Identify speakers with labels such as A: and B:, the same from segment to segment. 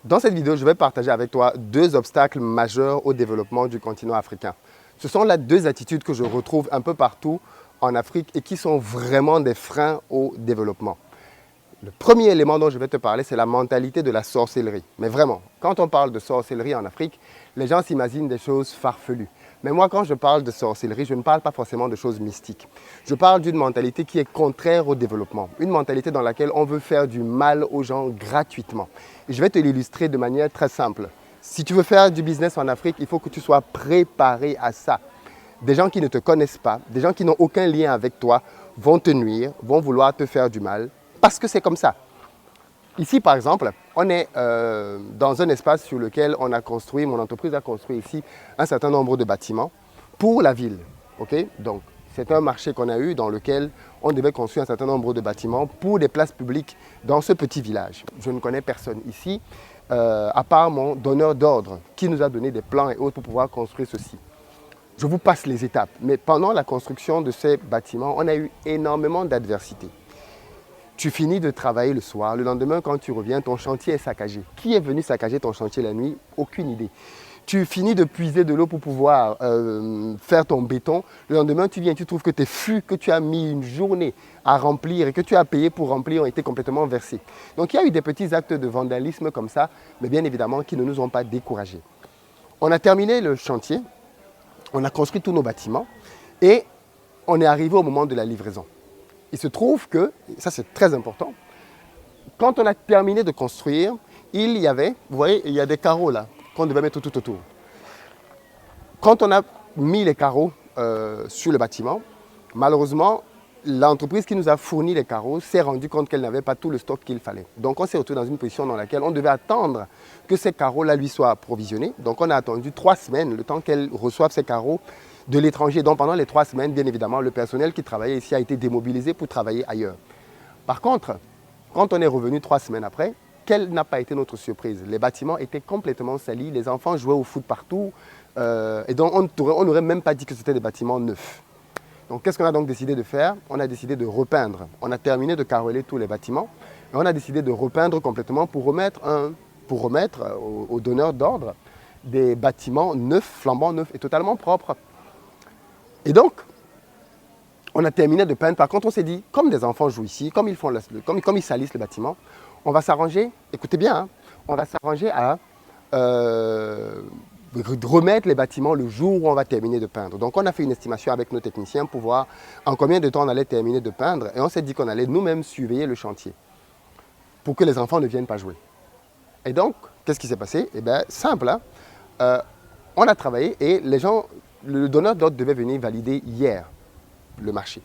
A: Dans cette vidéo, je vais partager avec toi deux obstacles majeurs au développement du continent africain. Ce sont là deux attitudes que je retrouve un peu partout en Afrique et qui sont vraiment des freins au développement. Le premier élément dont je vais te parler, c'est la mentalité de la sorcellerie. Mais vraiment, quand on parle de sorcellerie en Afrique, les gens s'imaginent des choses farfelues. Mais moi, quand je parle de sorcellerie, je ne parle pas forcément de choses mystiques. Je parle d'une mentalité qui est contraire au développement. Une mentalité dans laquelle on veut faire du mal aux gens gratuitement. Et je vais te l'illustrer de manière très simple. Si tu veux faire du business en Afrique, il faut que tu sois préparé à ça. Des gens qui ne te connaissent pas, des gens qui n'ont aucun lien avec toi, vont te nuire, vont vouloir te faire du mal. Parce que c'est comme ça. Ici, par exemple, on est dans un espace sur lequel on a construit, mon entreprise a construit ici un certain nombre de bâtiments pour la ville. Okay? Donc, c'est un marché qu'on a eu dans lequel on devait construire un certain nombre de bâtiments pour des places publiques dans ce petit village. Je ne connais personne ici, à part mon donneur d'ordre qui nous a donné des plans et autres pour pouvoir construire ceci. Je vous passe les étapes, mais pendant la construction de ces bâtiments, on a eu énormément d'adversités. Tu finis de travailler le soir, le lendemain quand tu reviens, ton chantier est saccagé. Qui est venu saccager ton chantier la nuit? Aucune idée. Tu finis de puiser de l'eau pour pouvoir faire ton béton. Le lendemain, tu viens, tu trouves que tes fûts que tu as mis une journée à remplir et que tu as payé pour remplir ont été complètement versés. Donc il y a eu des petits actes de vandalisme comme ça, mais bien évidemment qui ne nous ont pas découragés. On a terminé le chantier, on a construit tous nos bâtiments et on est arrivé au moment de la livraison. Il se trouve que, ça c'est très important, quand on a terminé de construire, il y avait, vous voyez, il y a des carreaux là qu'on devait mettre tout autour. Quand on a mis les carreaux sur le bâtiment, malheureusement, l'entreprise qui nous a fourni les carreaux s'est rendue compte qu'elle n'avait pas tout le stock qu'il fallait. Donc on s'est retrouvé dans une position dans laquelle on devait attendre que ces carreaux-là lui soient approvisionnés. Donc on a attendu 3 semaines, le temps qu'elle reçoive ces carreaux de l'étranger. Donc pendant les 3 semaines, bien évidemment, le personnel qui travaillait ici a été démobilisé pour travailler ailleurs. Par contre, quand on est revenu 3 semaines après, quelle n'a pas été notre surprise? Les bâtiments étaient complètement salis, les enfants jouaient au foot partout, et donc on n'aurait même pas dit que c'était des bâtiments neufs. Donc qu'est-ce qu'on a donc décidé de faire? On a décidé de repeindre. On a terminé de caroler tous les bâtiments, et on a décidé de repeindre complètement pour remettre aux donneurs d'ordre des bâtiments neufs, flambant neufs et totalement propres. Et donc, on a terminé de peindre. Par contre, on s'est dit, comme des enfants jouent ici, comme ils salissent le bâtiment, on va s'arranger, écoutez bien, hein, on va s'arranger à remettre les bâtiments le jour où on va terminer de peindre. Donc, on a fait une estimation avec nos techniciens pour voir en combien de temps on allait terminer de peindre. Et on s'est dit qu'on allait nous-mêmes surveiller le chantier pour que les enfants ne viennent pas jouer. Et donc, qu'est-ce qui s'est passé? Eh bien, simple, hein, on a travaillé et les gens... Le donneur d'ordre devait venir valider hier le marché.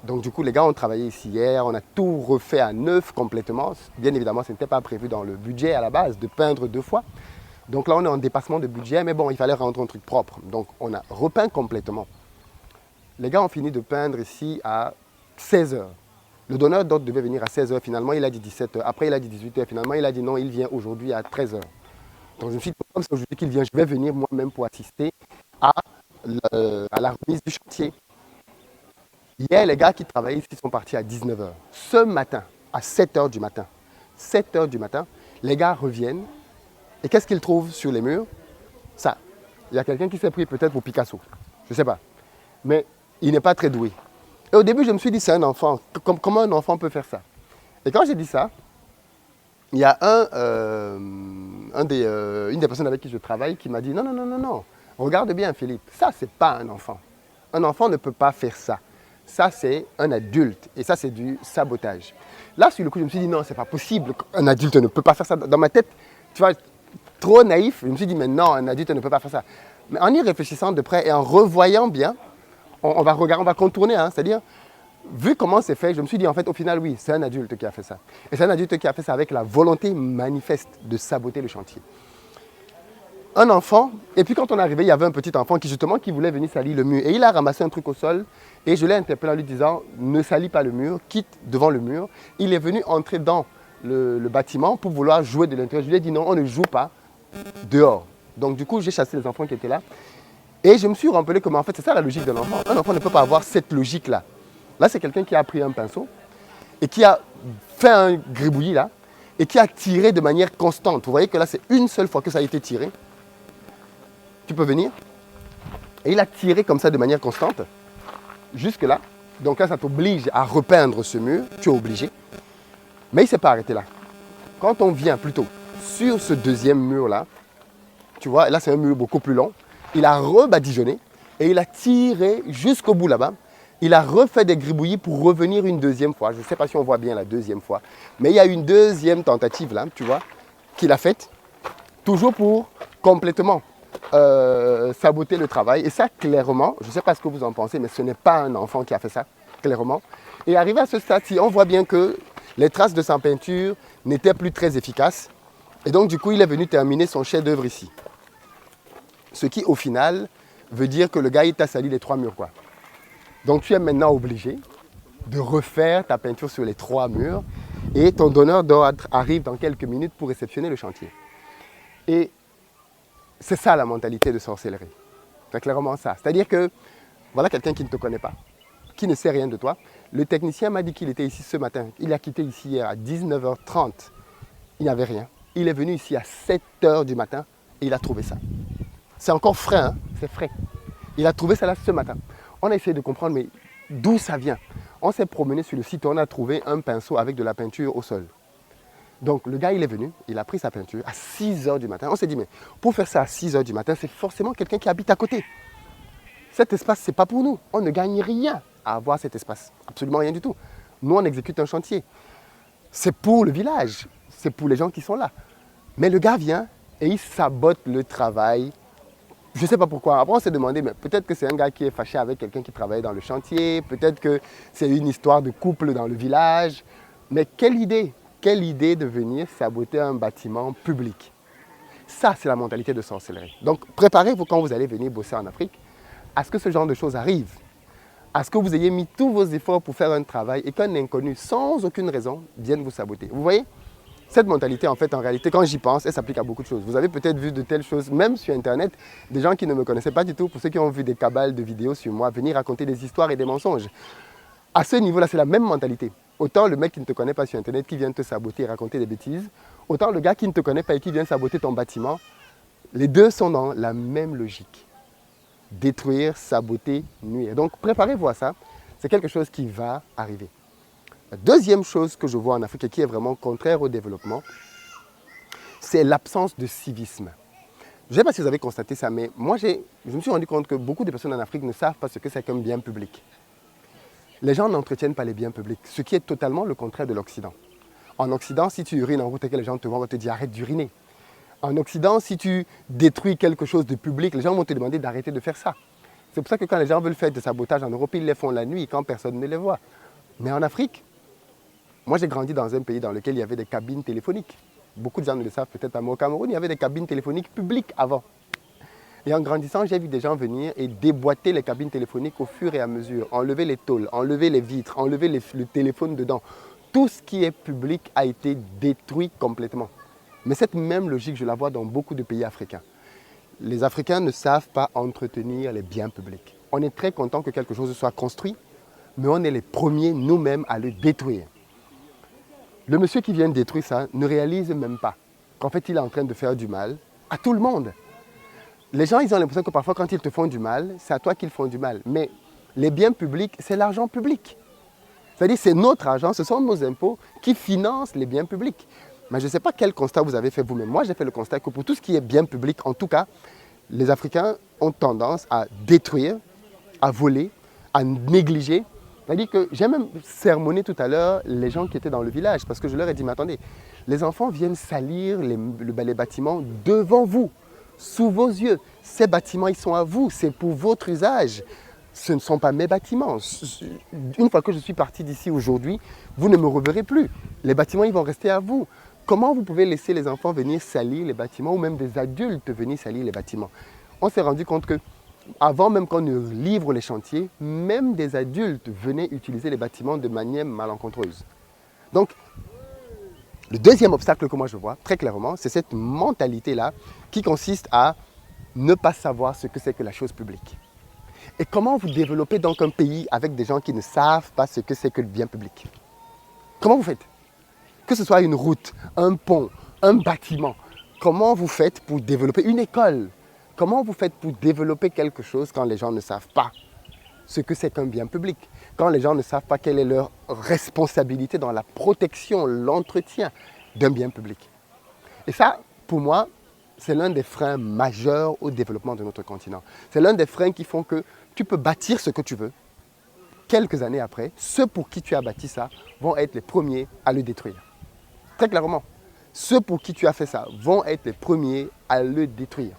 A: Donc du coup, les gars ont travaillé ici hier, on a tout refait à neuf complètement. Bien évidemment, ce n'était pas prévu dans le budget à la base de peindre 2 fois. Donc là, on est en dépassement de budget, mais bon, il fallait rendre un truc propre. Donc on a repeint complètement. Les gars ont fini de peindre ici à 16 h. Le donneur d'ordre devait venir à 16 h, finalement il a dit 17 h. Après il a dit 18 h, finalement il a dit non, il vient aujourd'hui à 13 h. Donc je me suis dit, comme c'est aujourd'hui qu'il vient, je vais venir moi-même pour assister à la remise du chantier. Hier, les gars qui travaillaient ici sont partis à 19 h. Ce matin, à 7 h du matin, 7 h du matin, les gars reviennent et qu'est-ce qu'ils trouvent sur les murs? Ça. Il y a quelqu'un qui s'est pris peut-être pour Picasso. Je ne sais pas. Mais il n'est pas très doué. Et au début, je me suis dit, c'est un enfant. Comment un enfant peut faire ça? Et quand j'ai dit ça, il y a une des personnes avec qui je travaille qui m'a dit, non, non, non, non, non. Regarde bien, Philippe, ça, c'est pas un enfant. Un enfant ne peut pas faire ça. Ça, c'est un adulte. Et ça, c'est du sabotage. Là, sur le coup, je me suis dit, non, c'est pas possible. Un adulte ne peut pas faire ça. Dans ma tête, tu vois, trop naïf, je me suis dit, mais non, un adulte ne peut pas faire ça. Mais en y réfléchissant de près et en revoyant bien, on va contourner, hein, c'est-à-dire, vu comment c'est fait, je me suis dit, en fait, au final, oui, c'est un adulte qui a fait ça. Et c'est un adulte qui a fait ça avec la volonté manifeste de saboter le chantier. Un enfant, et puis quand on est arrivé, il y avait un petit enfant qui voulait venir salir le mur. Et il a ramassé un truc au sol, et je l'ai interpellé en lui disant, ne salis pas le mur, quitte devant le mur. Il est venu entrer dans le bâtiment pour vouloir jouer de l'intérieur. Je lui ai dit, non, on ne joue pas dehors. Donc du coup, j'ai chassé les enfants qui étaient là. Et je me suis rappelé comment, en fait, c'est ça la logique de l'enfant. Un enfant ne peut pas avoir cette logique-là. Là, c'est quelqu'un qui a pris un pinceau et qui a fait un gribouillis là. et qui a tiré de manière constante. Vous voyez que là, c'est une seule fois que ça a été tiré. Tu peux venir. Et il a tiré comme ça de manière constante, jusque là. Donc là, ça t'oblige à repeindre ce mur, tu es obligé. Mais il ne s'est pas arrêté là. Quand on vient plutôt sur ce deuxième mur-là, tu vois, là c'est un mur beaucoup plus long, il a rebadigeonné et il a tiré jusqu'au bout là-bas. Il a refait des gribouillis pour revenir une deuxième fois. Je ne sais pas si on voit bien la deuxième fois, mais il y a une deuxième tentative là, tu vois, qu'il a faite, toujours pour complètement saboter le travail. Et ça, clairement, je ne sais pas ce que vous en pensez, mais ce n'est pas un enfant qui a fait ça, clairement. Et arrivé à ce stade-ci, on voit bien que les traces de sa peinture n'étaient plus très efficaces. Et donc, du coup, il est venu terminer son chef-d'œuvre ici. Ce qui, au final, veut dire que le gars, il t'a sali les 3 murs, quoi. Donc, tu es maintenant obligé de refaire ta peinture sur les 3 murs. Et ton donneur d'ordre arrive dans quelques minutes pour réceptionner le chantier. Et c'est ça la mentalité de sorcellerie. C'est clairement ça. C'est-à-dire que, voilà quelqu'un qui ne te connaît pas, qui ne sait rien de toi. Le technicien m'a dit qu'il était ici ce matin. Il a quitté ici hier à 19h30. Il n'y avait rien. Il est venu ici à 7h du matin et il a trouvé ça. C'est encore frais, hein? C'est frais. Il a trouvé ça là ce matin. On a essayé de comprendre, mais d'où ça vient? On s'est promené sur le site et on a trouvé un pinceau avec de la peinture au sol. Donc le gars, il est venu, il a pris sa peinture à 6h du matin. On s'est dit, mais pour faire ça à 6h du matin, c'est forcément quelqu'un qui habite à côté. Cet espace, ce n'est pas pour nous. On ne gagne rien à avoir cet espace. Absolument rien du tout. Nous, on exécute un chantier. C'est pour le village. C'est pour les gens qui sont là. Mais le gars vient et il sabote le travail. Je ne sais pas pourquoi. Après, on s'est demandé, mais peut-être que c'est un gars qui est fâché avec quelqu'un qui travaille dans le chantier. Peut-être que c'est une histoire de couple dans le village. Mais quelle idée! Quelle idée de venir saboter un bâtiment public. Ça, c'est la mentalité de sorcellerie. Donc, préparez-vous quand vous allez venir bosser en Afrique à ce que ce genre de choses arrive. À ce que vous ayez mis tous vos efforts pour faire un travail et qu'un inconnu, sans aucune raison, vienne vous saboter. Vous voyez? Cette mentalité, en fait, en réalité, quand j'y pense, elle s'applique à beaucoup de choses. Vous avez peut-être vu de telles choses, même sur Internet, des gens qui ne me connaissaient pas du tout, pour ceux qui ont vu des cabales de vidéos sur moi, venir raconter des histoires et des mensonges. À ce niveau-là, c'est la même mentalité. Autant le mec qui ne te connaît pas sur Internet, qui vient te saboter et raconter des bêtises, autant le gars qui ne te connaît pas et qui vient saboter ton bâtiment, les deux sont dans la même logique. Détruire, saboter, nuire. Donc préparez-vous à ça, c'est quelque chose qui va arriver. La deuxième chose que je vois en Afrique et qui est vraiment contraire au développement, c'est l'absence de civisme. Je ne sais pas si vous avez constaté ça, mais moi je me suis rendu compte que beaucoup de personnes en Afrique ne savent pas ce que c'est qu'un bien public. Les gens n'entretiennent pas les biens publics, ce qui est totalement le contraire de l'Occident. En Occident, si tu urines en route et que les gens te voient, on va te dire arrête d'uriner. En Occident, si tu détruis quelque chose de public, les gens vont te demander d'arrêter de faire ça. C'est pour ça que quand les gens veulent faire des sabotages en Europe, ils les font la nuit quand personne ne les voit. Mais en Afrique, moi j'ai grandi dans un pays dans lequel il y avait des cabines téléphoniques. Beaucoup de gens ne le savent peut-être pas, mais au Cameroun, il y avait des cabines téléphoniques publiques avant. Et en grandissant, j'ai vu des gens venir et déboîter les cabines téléphoniques au fur et à mesure, enlever les tôles, enlever les vitres, enlever le téléphone dedans. Tout ce qui est public a été détruit complètement. Mais cette même logique, je la vois dans beaucoup de pays africains. Les Africains ne savent pas entretenir les biens publics. On est très content que quelque chose soit construit, mais on est les premiers nous-mêmes à le détruire. Le monsieur qui vient de détruire ça ne réalise même pas qu'en fait il est en train de faire du mal à tout le monde. Les gens, ils ont l'impression que parfois, quand ils te font du mal, c'est à toi qu'ils font du mal. Mais les biens publics, c'est l'argent public. C'est-à-dire, c'est notre argent, ce sont nos impôts qui financent les biens publics. Mais je ne sais pas quel constat vous avez fait vous-même. Moi, j'ai fait le constat que pour tout ce qui est bien public, en tout cas, les Africains ont tendance à détruire, à voler, à négliger. C'est-à-dire que j'ai même sermonné tout à l'heure les gens qui étaient dans le village parce que je leur ai dit, mais attendez, les enfants viennent salir les bâtiments devant vous. Sous vos yeux. Ces bâtiments, ils sont à vous, c'est pour votre usage. Ce ne sont pas mes bâtiments. Une fois que je suis parti d'ici aujourd'hui, vous ne me reverrez plus. Les bâtiments, ils vont rester à vous. Comment vous pouvez laisser les enfants venir salir les bâtiments ou même des adultes venir salir les bâtiments? On s'est rendu compte que, avant même qu'on ne livre les chantiers, même des adultes venaient utiliser les bâtiments de manière malencontreuse. Donc, le deuxième obstacle que moi je vois, très clairement, c'est cette mentalité-là qui consiste à ne pas savoir ce que c'est que la chose publique. Et comment vous développez donc un pays avec des gens qui ne savent pas ce que c'est que le bien public? Comment vous faites? Que ce soit une route, un pont, un bâtiment, comment vous faites pour développer une école? Comment vous faites pour développer quelque chose quand les gens ne savent pas ce que c'est qu'un bien public? Quand les gens ne savent pas quelle est leur responsabilité dans la protection, l'entretien d'un bien public? Et ça, pour moi, c'est l'un des freins majeurs au développement de notre continent. C'est l'un des freins qui font que tu peux bâtir ce que tu veux. Quelques années après, ceux pour qui tu as bâti ça vont être les premiers à le détruire. Très clairement, ceux pour qui tu as fait ça vont être les premiers à le détruire.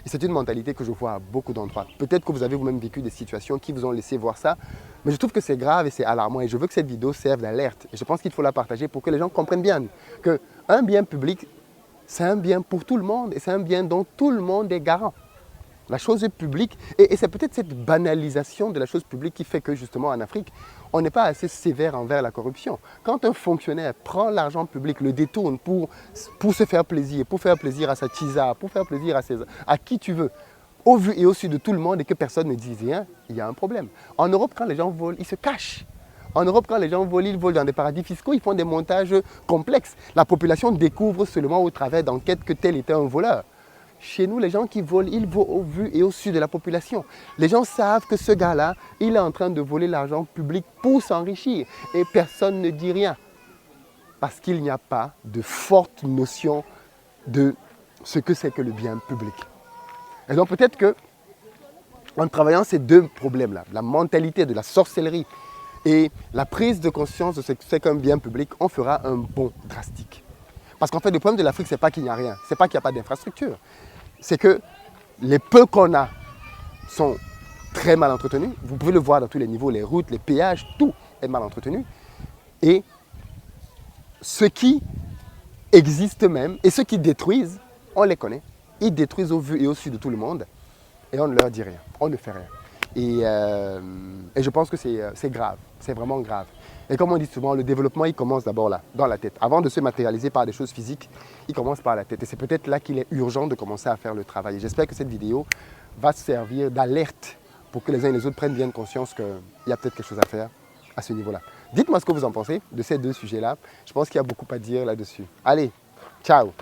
A: Et c'est une mentalité que je vois à beaucoup d'endroits. Peut-être que vous avez vous-même vécu des situations qui vous ont laissé voir ça, mais je trouve que c'est grave et c'est alarmant. Et je veux que cette vidéo serve d'alerte. Et je pense qu'il faut la partager pour que les gens comprennent bien qu'un bien public, c'est un bien pour tout le monde et c'est un bien dont tout le monde est garant. La chose publique, et c'est peut-être cette banalisation de la chose publique qui fait que justement en Afrique, on n'est pas assez sévère envers la corruption. Quand un fonctionnaire prend l'argent public, le détourne pour se faire plaisir à sa tisa, pour faire plaisir à qui tu veux, au vu et au su de tout le monde et que personne ne dise rien, il y a un problème. En Europe, quand les gens volent, ils se cachent. En Europe, quand les gens volent, ils volent dans des paradis fiscaux, ils font des montages complexes. La population découvre seulement au travers d'enquêtes que tel était un voleur. Chez nous, les gens qui volent, ils volent au vu et au su de la population. Les gens savent que ce gars-là, il est en train de voler l'argent public pour s'enrichir. Et personne ne dit rien. Parce qu'il n'y a pas de forte notion de ce que c'est que le bien public. Et donc peut-être que, en travaillant ces deux problèmes-là, la mentalité de la sorcellerie et la prise de conscience de ce que c'est qu'un bien public, on fera un bond drastique. Parce qu'en fait, le problème de l'Afrique, ce n'est pas qu'il n'y a rien, ce n'est pas qu'il n'y a pas d'infrastructure. C'est que les peu qu'on a sont très mal entretenus. Vous pouvez le voir dans tous les niveaux, les routes, les péages, tout est mal entretenu. Et ceux qui existent même, et ceux qui détruisent, on les connaît. Ils détruisent au vu et au su de tout le monde, et on ne leur dit rien, on ne fait rien. Et je pense que c'est grave, c'est vraiment grave. Et comme on dit souvent, le développement, il commence d'abord là, dans la tête. Avant de se matérialiser par des choses physiques, il commence par la tête. Et c'est peut-être là qu'il est urgent de commencer à faire le travail. Et j'espère que cette vidéo va servir d'alerte pour que les uns et les autres prennent bien conscience qu'il y a peut-être quelque chose à faire à ce niveau-là. Dites-moi ce que vous en pensez de ces deux sujets-là. Je pense qu'il y a beaucoup à dire là-dessus. Allez, ciao!